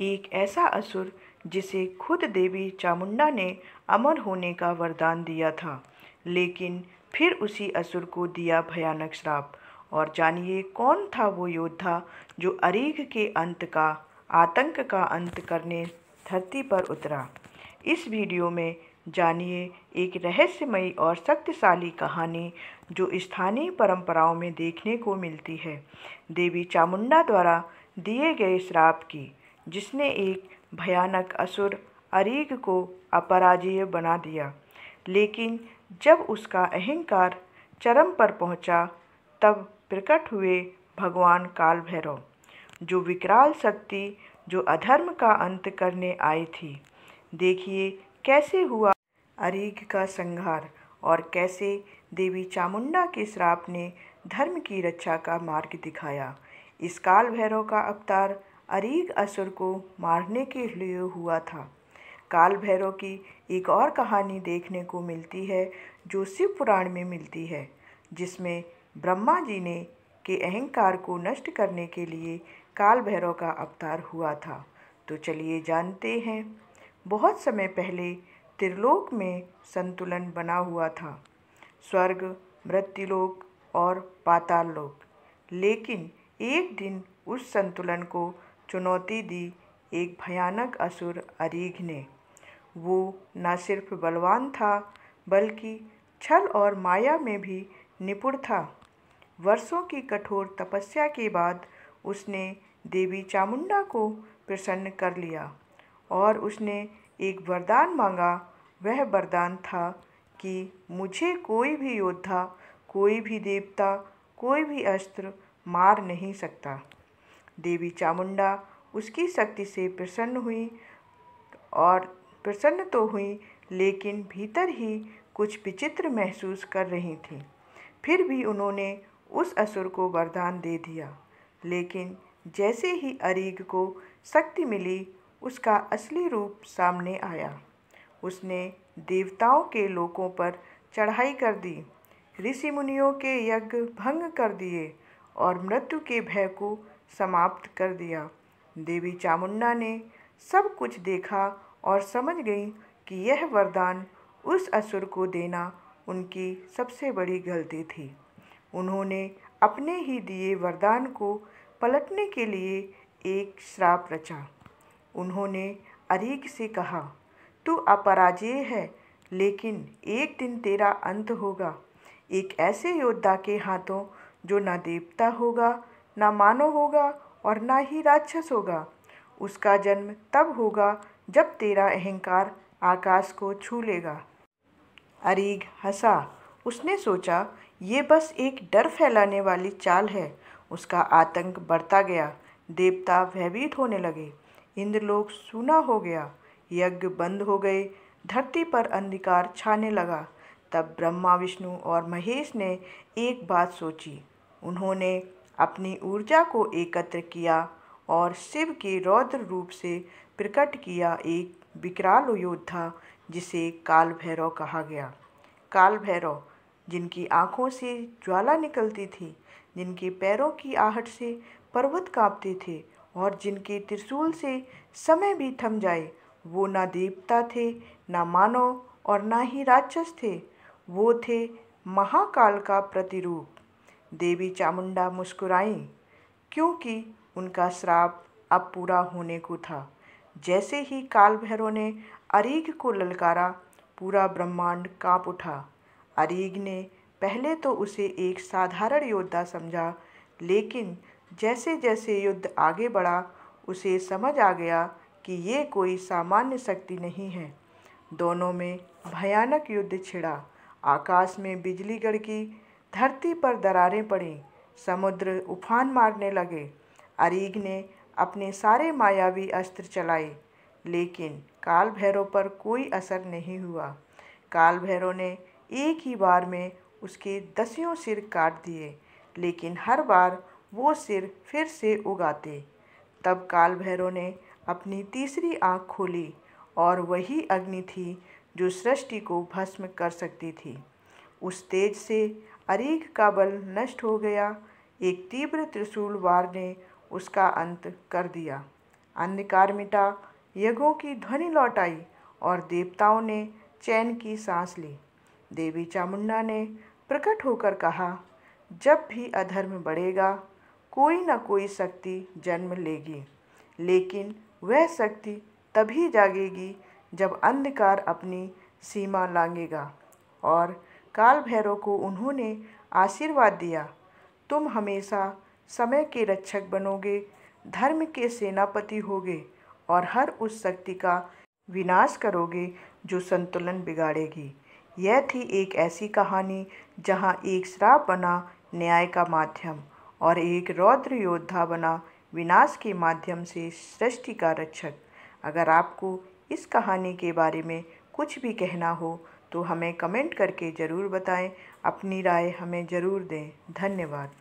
एक ऐसा असुर जिसे खुद देवी चामुंडा ने अमर होने का वरदान दिया था, लेकिन फिर उसी असुर को दिया भयानक श्राप। और जानिए कौन था वो योद्धा जो अरीघ के आतंक का अंत करने धरती पर उतरा। इस वीडियो में जानिए एक रहस्यमयी और शक्तिशाली कहानी जो स्थानीय परंपराओं में देखने को मिलती है, देवी चामुंडा द्वारा दिए गए श्राप की, जिसने एक भयानक असुर अरीघ को अपराजेय बना दिया। लेकिन जब उसका अहंकार चरम पर पहुंचा, तब प्रकट हुए भगवान काल भैरव, जो विकराल शक्ति जो अधर्म का अंत करने आई थी। देखिए कैसे हुआ अरीघ का संहार और कैसे देवी चामुंडा के श्राप ने धर्म की रक्षा का मार्ग दिखाया। इस काल भैरव का अवतार अरीघ असुर को मारने के लिए हुआ था। काल भैरव की एक और कहानी देखने को मिलती है जो शिव पुराण में मिलती है, जिसमें ब्रह्मा जी ने के अहंकार को नष्ट करने के लिए काल भैरव का अवतार हुआ था। तो चलिए जानते हैं। बहुत समय पहले त्रिलोक में संतुलन बना हुआ था, स्वर्ग, मृत्युलोक और पाताल लोक। लेकिन एक दिन उस संतुलन को चुनौती दी एक भयानक असुर अरीघ ने। वो न सिर्फ बलवान था, बल्कि छल और माया में भी निपुण था। वर्षों की कठोर तपस्या के बाद उसने देवी चामुंडा को प्रसन्न कर लिया और उसने एक वरदान मांगा। वह वरदान था कि मुझे कोई भी योद्धा, कोई भी देवता, कोई भी अस्त्र मार नहीं सकता। देवी चामुंडा उसकी शक्ति से प्रसन्न हुई, और प्रसन्न तो हुई, लेकिन भीतर ही कुछ विचित्र महसूस कर रही थी। फिर भी उन्होंने उस असुर को वरदान दे दिया। लेकिन जैसे ही अरीघ को शक्ति मिली, उसका असली रूप सामने आया। उसने देवताओं के लोकों पर चढ़ाई कर दी, ऋषि मुनियों के यज्ञ भंग कर दिए और मृत्यु के भय को समाप्त कर दिया। देवी चामुंडा ने सब कुछ देखा और समझ गई कि यह वरदान उस असुर को देना उनकी सबसे बड़ी गलती थी। उन्होंने अपने ही दिए वरदान को पलटने के लिए एक श्राप रचा। उन्होंने अरीघ से कहा, तू अपराजेय है, लेकिन एक दिन तेरा अंत होगा, एक ऐसे योद्धा के हाथों जो न देवता होगा, न मानव होगा और न ही राक्षस होगा। उसका जन्म तब होगा जब तेरा अहंकार आकाश को छू लेगा। अरीघ हंसा। उसने सोचा, ये बस एक डर फैलाने वाली चाल है। उसका आतंक बढ़ता गया। देवता भयभीत होने लगे, इंद्रलोक सूना हो गया, यज्ञ बंद हो गए, धरती पर अंधकार छाने लगा। तब ब्रह्मा, विष्णु और महेश ने एक बात सोची। उन्होंने अपनी ऊर्जा को एकत्र किया और शिव के रौद्र रूप से प्रकट किया एक विकराल योद्धा, जिसे काल भैरव कहा गया। काल भैरव, जिनकी आंखों से ज्वाला निकलती थी, जिनके पैरों की आहट से पर्वत कांपते थे और जिनके त्रिशूल से समय भी थम जाए। वो ना देवता थे, ना मानव और ना ही राक्षस थे। वो थे महाकाल का प्रतिरूप। देवी चामुंडा मुस्कुराईं, क्योंकि उनका श्राप अब पूरा होने को था। जैसे ही काल भैरव ने अरीघ को ललकारा, पूरा ब्रह्मांड कांप उठा। अरीघ ने पहले तो उसे एक साधारण योद्धा समझा, लेकिन जैसे जैसे युद्ध आगे बढ़ा, उसे समझ आ गया कि ये कोई सामान्य शक्ति नहीं है। दोनों में भयानक युद्ध छिड़ा। आकाश में बिजली गड़की, धरती पर दरारें पड़ीं, समुद्र उफान मारने लगे। अरीघ ने अपने सारे मायावी अस्त्र चलाए, लेकिन काल भैरव पर कोई असर नहीं हुआ। काल भैरव ने एक ही बार में उसके 10 सिर काट दिए, लेकिन हर बार वो सिर फिर से उगाते। तब काल भैरव ने अपनी तीसरी आंख खोली, और वही अग्नि थी जो सृष्टि को भस्म कर सकती थी। उस तेज से अरीघ का बल नष्ट हो गया। एक तीव्र त्रिशूल वार ने उसका अंत कर दिया। अंधकार मिटा, यज्ञों की ध्वनि लौट आई और देवताओं ने चैन की सांस ली। देवी चामुंडा ने प्रकट होकर कहा, जब भी अधर्म बढ़ेगा कोई न कोई शक्ति जन्म लेगी, लेकिन वह शक्ति तभी जागेगी जब अंधकार अपनी सीमा लांघेगा। और काल भैरव को उन्होंने आशीर्वाद दिया, तुम हमेशा समय के रक्षक बनोगे, धर्म के सेनापति होगे और हर उस शक्ति का विनाश करोगे जो संतुलन बिगाड़ेगी। यह थी एक ऐसी कहानी जहां एक श्राप बना न्याय का माध्यम और एक रौद्र योद्धा बना विनाश के माध्यम से सृष्टि का रक्षक। अगर आपको इस कहानी के बारे में कुछ भी कहना हो तो हमें कमेंट करके ज़रूर बताएं। अपनी राय हमें ज़रूर दें। धन्यवाद।